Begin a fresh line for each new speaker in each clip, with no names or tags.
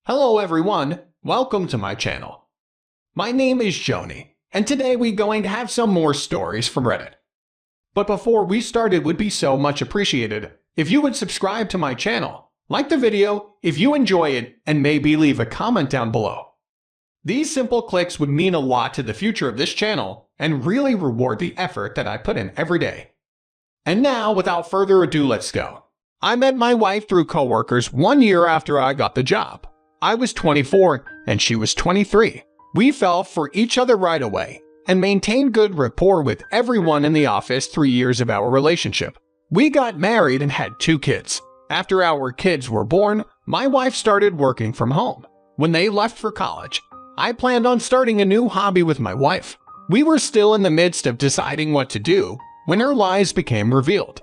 Hello everyone, welcome to my channel. My name is Xony, and today we're going to have some more stories from Reddit. But before we start, it would be so much appreciated if you would subscribe to my channel, like the video if you enjoy it, and maybe leave a comment down below. These simple clicks would mean a lot to the future of this channel and really reward the effort that I put in every day. And now, without further ado, let's go. I met my wife through coworkers 1 year after I got the job. I was 24 and she was 23. We fell for each other right away and maintained good rapport with everyone in the office 3 years of our relationship. We got married and had 2 kids. After our kids were born, my wife started working from home. When they left for college, I planned on starting a new hobby with my wife. We were still in the midst of deciding what to do when her lies became revealed.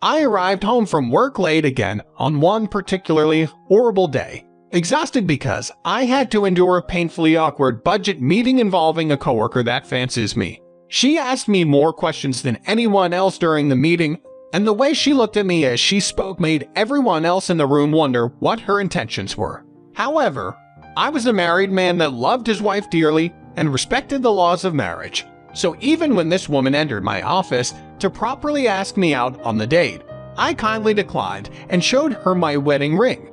I arrived home from work late again on one particularly horrible day, exhausted because I had to endure a painfully awkward budget meeting involving a coworker that fancies me. She asked me more questions than anyone else during the meeting, and the way she looked at me as she spoke made everyone else in the room wonder what her intentions were. However, I was a married man that loved his wife dearly and respected the laws of marriage. So even when this woman entered my office to properly ask me out on the date, I kindly declined and showed her my wedding ring.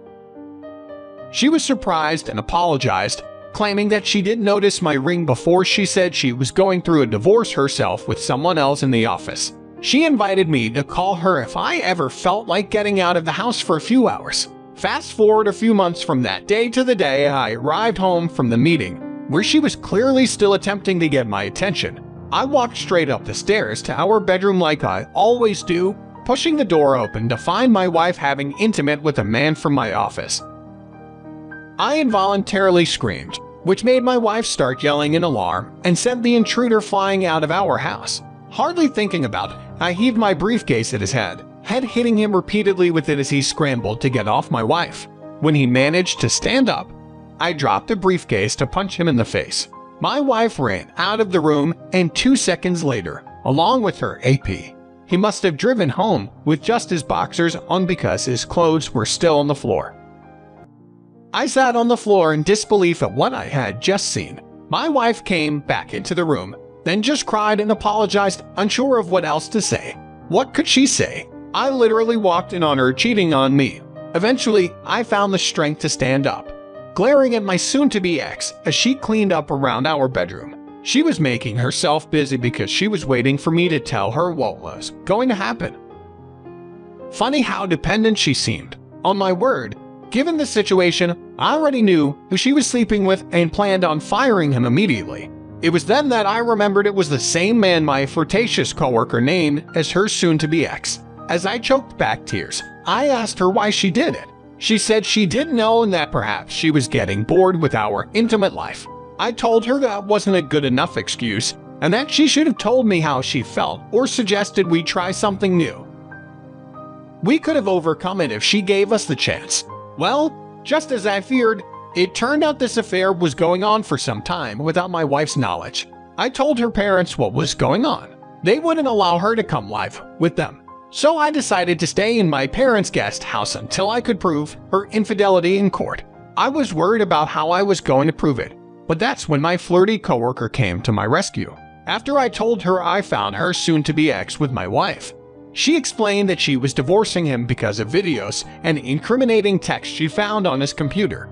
She was surprised and apologized, claiming that she didn't notice my ring before she said she was going through a divorce herself with someone else in the office. She invited me to call her if I ever felt like getting out of the house for a few hours. Fast forward a few months from that day to the day I arrived home from the meeting, where she was clearly still attempting to get my attention. I walked straight up the stairs to our bedroom like I always do, pushing the door open to find my wife having intimate with a man from my office. I involuntarily screamed, which made my wife start yelling in alarm and sent the intruder flying out of our house. Hardly thinking about it, I heaved my briefcase at his head hitting him repeatedly with it as he scrambled to get off my wife. When he managed to stand up, I dropped the briefcase to punch him in the face. My wife ran out of the room, and 2 seconds later, along with her AP, he must have driven home with just his boxers on because his clothes were still on the floor. I sat on the floor in disbelief at what I had just seen. My wife came back into the room, then just cried and apologized, unsure of what else to say. What could she say? I literally walked in on her cheating on me. Eventually, I found the strength to stand up, glaring at my soon-to-be ex as she cleaned up around our bedroom. She was making herself busy because she was waiting for me to tell her what was going to happen. Funny how dependent she seemed. On my word, given the situation, I already knew who she was sleeping with and planned on firing him immediately. It was then that I remembered it was the same man my flirtatious coworker named as her soon-to-be ex. As I choked back tears, I asked her why she did it. She said she didn't know and that perhaps she was getting bored with our intimate life. I told her that wasn't a good enough excuse and that she should have told me how she felt or suggested we try something new. We could have overcome it if she gave us the chance. Well, just as I feared, it turned out this affair was going on for some time without my wife's knowledge. I told her parents what was going on. They wouldn't allow her to come live with them. So I decided to stay in my parents' guest house until I could prove her infidelity in court. I was worried about how I was going to prove it, but that's when my flirty coworker came to my rescue. After I told her I found her soon-to-be ex with my wife, she explained that she was divorcing him because of videos and incriminating texts she found on his computer.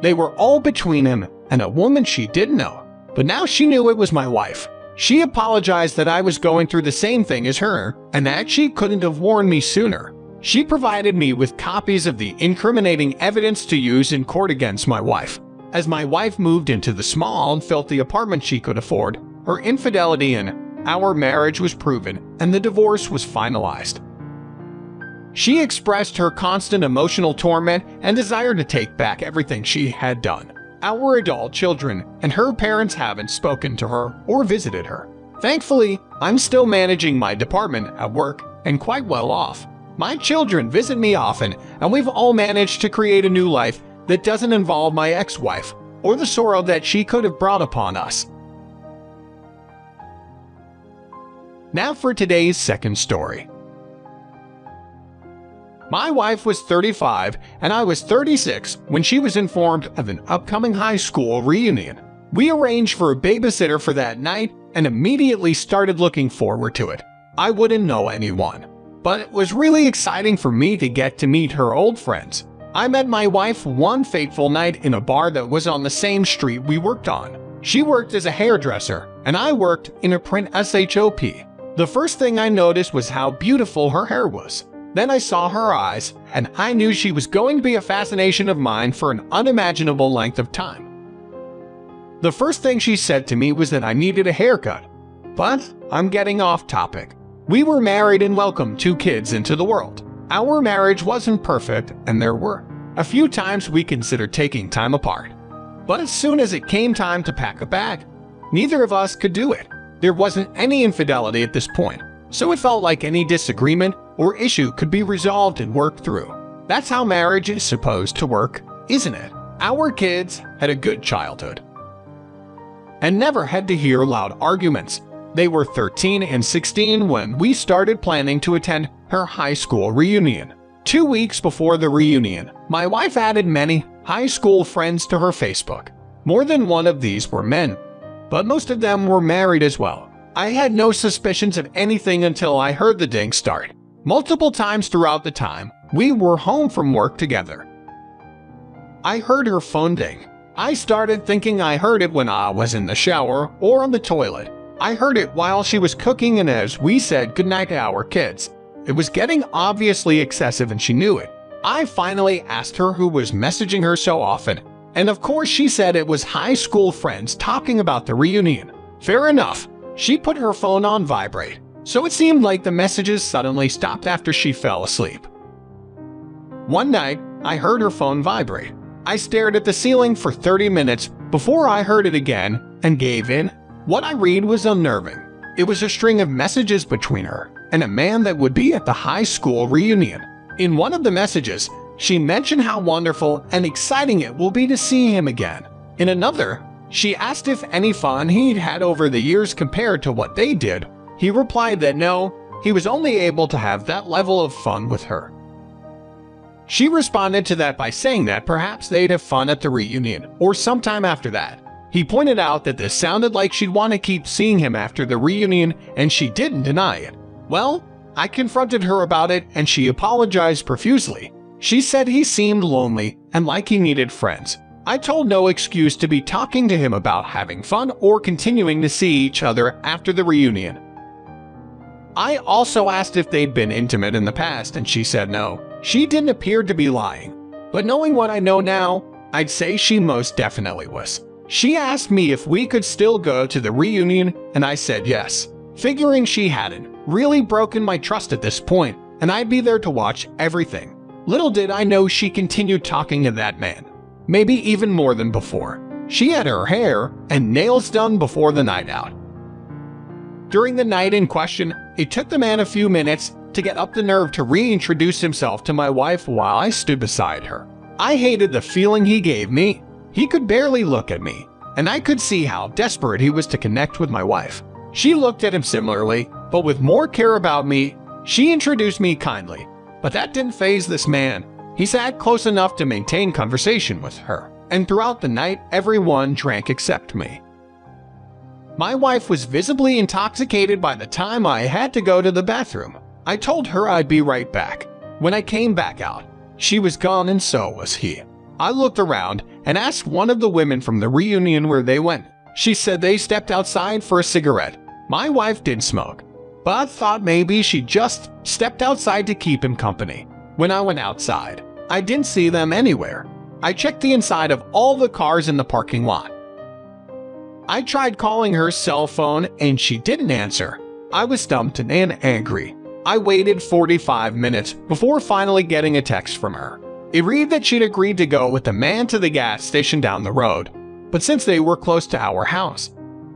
They were all between him and a woman she didn't know, but now she knew it was my wife. She apologized that I was going through the same thing as her and that she couldn't have warned me sooner. She provided me with copies of the incriminating evidence to use in court against my wife. As my wife moved into the small and filthy apartment she could afford, her infidelity in our marriage was proven and the divorce was finalized. She expressed her constant emotional torment and desire to take back everything she had done. Our adult children and her parents haven't spoken to her or visited her. Thankfully, I'm still managing my department at work and quite well off. My children visit me often, and we've all managed to create a new life that doesn't involve my ex-wife or the sorrow that she could have brought upon us. Now for today's second story. My wife was 35 and I was 36 when she was informed of an upcoming high school reunion. We arranged for a babysitter for that night and immediately started looking forward to it. I wouldn't know anyone, but it was really exciting for me to get to meet her old friends. I met my wife one fateful night in a bar that was on the same street we worked on. She worked as a hairdresser, and I worked in a print shop. The first thing I noticed was how beautiful her hair was. Then I saw her eyes, and I knew she was going to be a fascination of mine for an unimaginable length of time. The first thing she said to me was that I needed a haircut. But I'm getting off topic. We were married and welcomed 2 kids into the world. Our marriage wasn't perfect, and there were a few times we considered taking time apart. But as soon as it came time to pack a bag, neither of us could do it. There wasn't any infidelity at this point, so it felt like any disagreement or issue could be resolved and worked through. That's how marriage is supposed to work, isn't it? Our kids had a good childhood and never had to hear loud arguments. They were 13 and 16 when we started planning to attend her high school reunion. 2 weeks before the reunion, my wife added many high school friends to her Facebook. More than one of these were men, but most of them were married as well. I had no suspicions of anything until I heard the ding start. Multiple times throughout the time, we were home from work together. I heard her phone ding. I started thinking I heard it when I was in the shower or on the toilet. I heard it while she was cooking and as we said goodnight to our kids. It was getting obviously excessive and she knew it. I finally asked her who was messaging her so often, and of course she said it was high school friends talking about the reunion. Fair enough. She put her phone on vibrate, so it seemed like the messages suddenly stopped after she fell asleep. One night, I heard her phone vibrate. I stared at the ceiling for 30 minutes before I heard it again and gave in. What I read was unnerving. It was a string of messages between her and a man that would be at the high school reunion. In one of the messages, she mentioned how wonderful and exciting it will be to see him again. In another, she asked if any fun he'd had over the years compared to what they did. He replied that no, he was only able to have that level of fun with her. She responded to that by saying that perhaps they'd have fun at the reunion or sometime after that. He pointed out that this sounded like she'd want to keep seeing him after the reunion, and she didn't deny it. Well, I confronted her about it and she apologized profusely. She said he seemed lonely and like he needed friends. I told no excuse to be talking to him about having fun or continuing to see each other after the reunion. I also asked if they'd been intimate in the past and she said no. She didn't appear to be lying, but knowing what I know now, I'd say she most definitely was. She asked me if we could still go to the reunion and I said yes, figuring she hadn't really broken my trust at this point and I'd be there to watch everything. Little did I know she continued talking to that man, maybe even more than before. She had her hair and nails done before the night out. During the night in question, it took the man a few minutes to get up the nerve to reintroduce himself to my wife while I stood beside her. I hated the feeling he gave me. He could barely look at me, and I could see how desperate he was to connect with my wife. She looked at him similarly, but with more care about me. She introduced me kindly, but that didn't faze this man. He sat close enough to maintain conversation with her, and throughout the night, everyone drank except me. My wife was visibly intoxicated by the time I had to go to the bathroom. I told her I'd be right back. When I came back out, she was gone and so was he. I looked around and asked one of the women from the reunion where they went. She said they stepped outside for a cigarette. My wife did smoke, but I thought maybe she just stepped outside to keep him company. When I went outside, I didn't see them anywhere. I checked the inside of all the cars in the parking lot. I tried calling her cell phone and she didn't answer. I was stumped and angry. I waited 45 minutes before finally getting a text from her. It read that she'd agreed to go with the man to the gas station down the road, but since they were close to our house,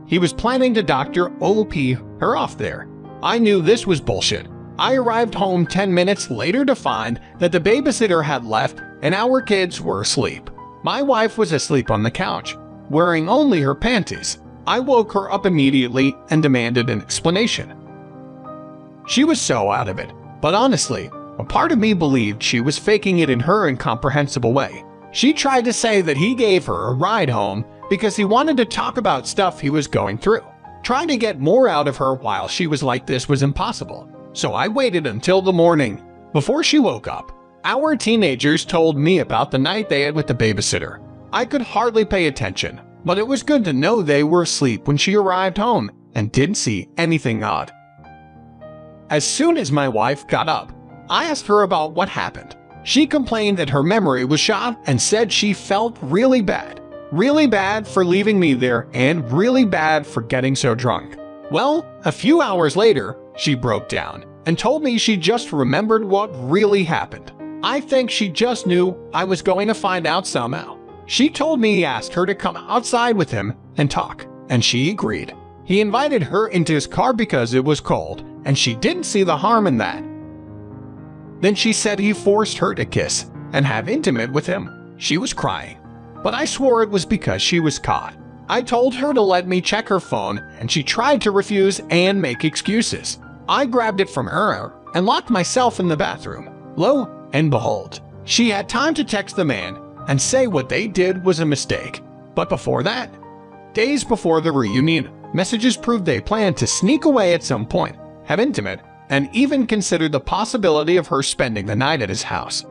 he was planning to Dr. OP her off there. I knew this was bullshit. I arrived home 10 minutes later to find that the babysitter had left and our kids were asleep. My wife was asleep on the couch, wearing only her panties. I woke her up immediately and demanded an explanation. She was so out of it, but honestly, A part of me believed she was faking it in her incomprehensible way. She tried to say that he gave her a ride home because he wanted to talk about stuff he was going through. Trying to get more out of her while she was like this was impossible. So I waited until the morning. Before she woke up, our teenagers told me about the night they had with the babysitter. I could hardly pay attention, but it was good to know they were asleep when she arrived home and didn't see anything odd. As soon as my wife got up, I asked her about what happened. She complained that her memory was shot and said she felt really bad. Really bad for leaving me there and really bad for getting so drunk. Well, a few hours later, she broke down and told me she just remembered what really happened. I think she just knew I was going to find out somehow. She told me he asked her to come outside with him and talk, and she agreed. He invited her into his car because it was cold, and she didn't see the harm in that. Then she said he forced her to kiss and have intimate with him. She was crying, but I swore it was because she was caught. I told her to let me check her phone, and she tried to refuse and make excuses. I grabbed it from her and locked myself in the bathroom. Lo and behold, she had time to text the man and say what they did was a mistake. But before that, days before the reunion, messages proved they planned to sneak away at some point, have intimate, and even considered the possibility of her spending the night at his house.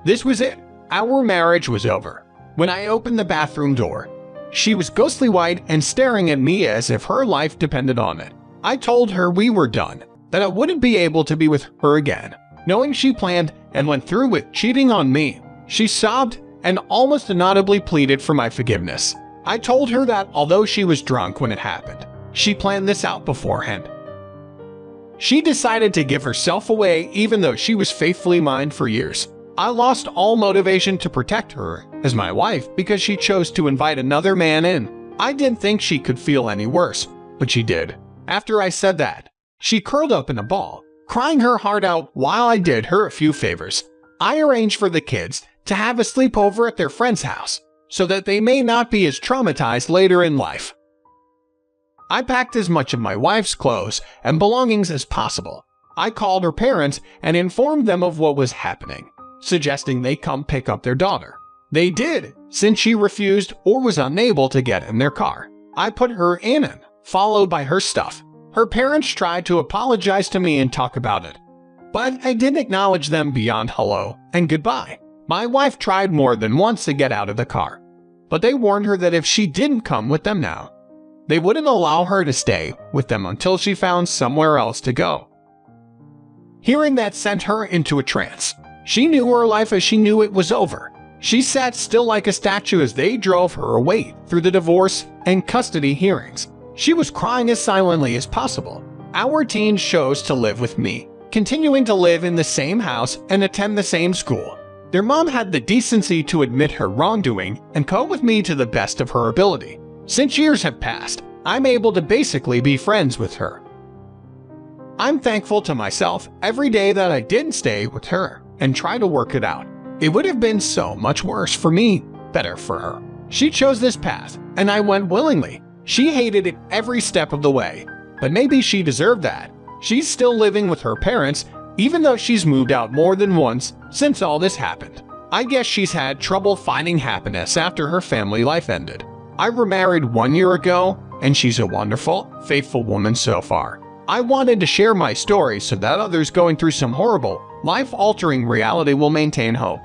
This was it. Our marriage was over. When I opened the bathroom door, she was ghostly white and staring at me as if her life depended on it. I told her we were done, that I wouldn't be able to be with her again. Knowing she planned and went through with cheating on me, she sobbed and almost inaudibly pleaded for my forgiveness. I told her that although she was drunk when it happened, she planned this out beforehand. She decided to give herself away even though she was faithfully mine for years. I lost all motivation to protect her as my wife because she chose to invite another man in. I didn't think she could feel any worse, but she did. After I said that, she curled up in a ball, crying her heart out while I did her a few favors. I arranged for the kids to have a sleepover at their friend's house so that they may not be as traumatized later in life. I packed as much of my wife's clothes and belongings as possible. I called her parents and informed them of what was happening, suggesting they come pick up their daughter. They did, since she refused or was unable to get in their car. I put her in it, followed by her stuff. Her parents tried to apologize to me and talk about it, but I didn't acknowledge them beyond hello and goodbye. My wife tried more than once to get out of the car, but they warned her that if she didn't come with them now, they wouldn't allow her to stay with them until she found somewhere else to go. Hearing that sent her into a trance. She knew her life as she knew it was over. She sat still like a statue as they drove her away through the divorce and custody hearings. She was crying as silently as possible. Our teens chose to live with me, continuing to live in the same house and attend the same school. Their mom had the decency to admit her wrongdoing and cope with me to the best of her ability. Since years have passed, I'm able to basically be friends with her. I'm thankful to myself every day that I didn't stay with her and try to work it out. It would have been so much worse for me, better for her. She chose this path, and I went willingly. She hated it every step of the way, but maybe she deserved that. She's still living with her parents, even though she's moved out more than once since all this happened. I guess she's had trouble finding happiness after her family life ended. I remarried 1 year ago, and she's a wonderful, faithful woman so far. I wanted to share my story so that others going through some horrible, life-altering reality will maintain hope.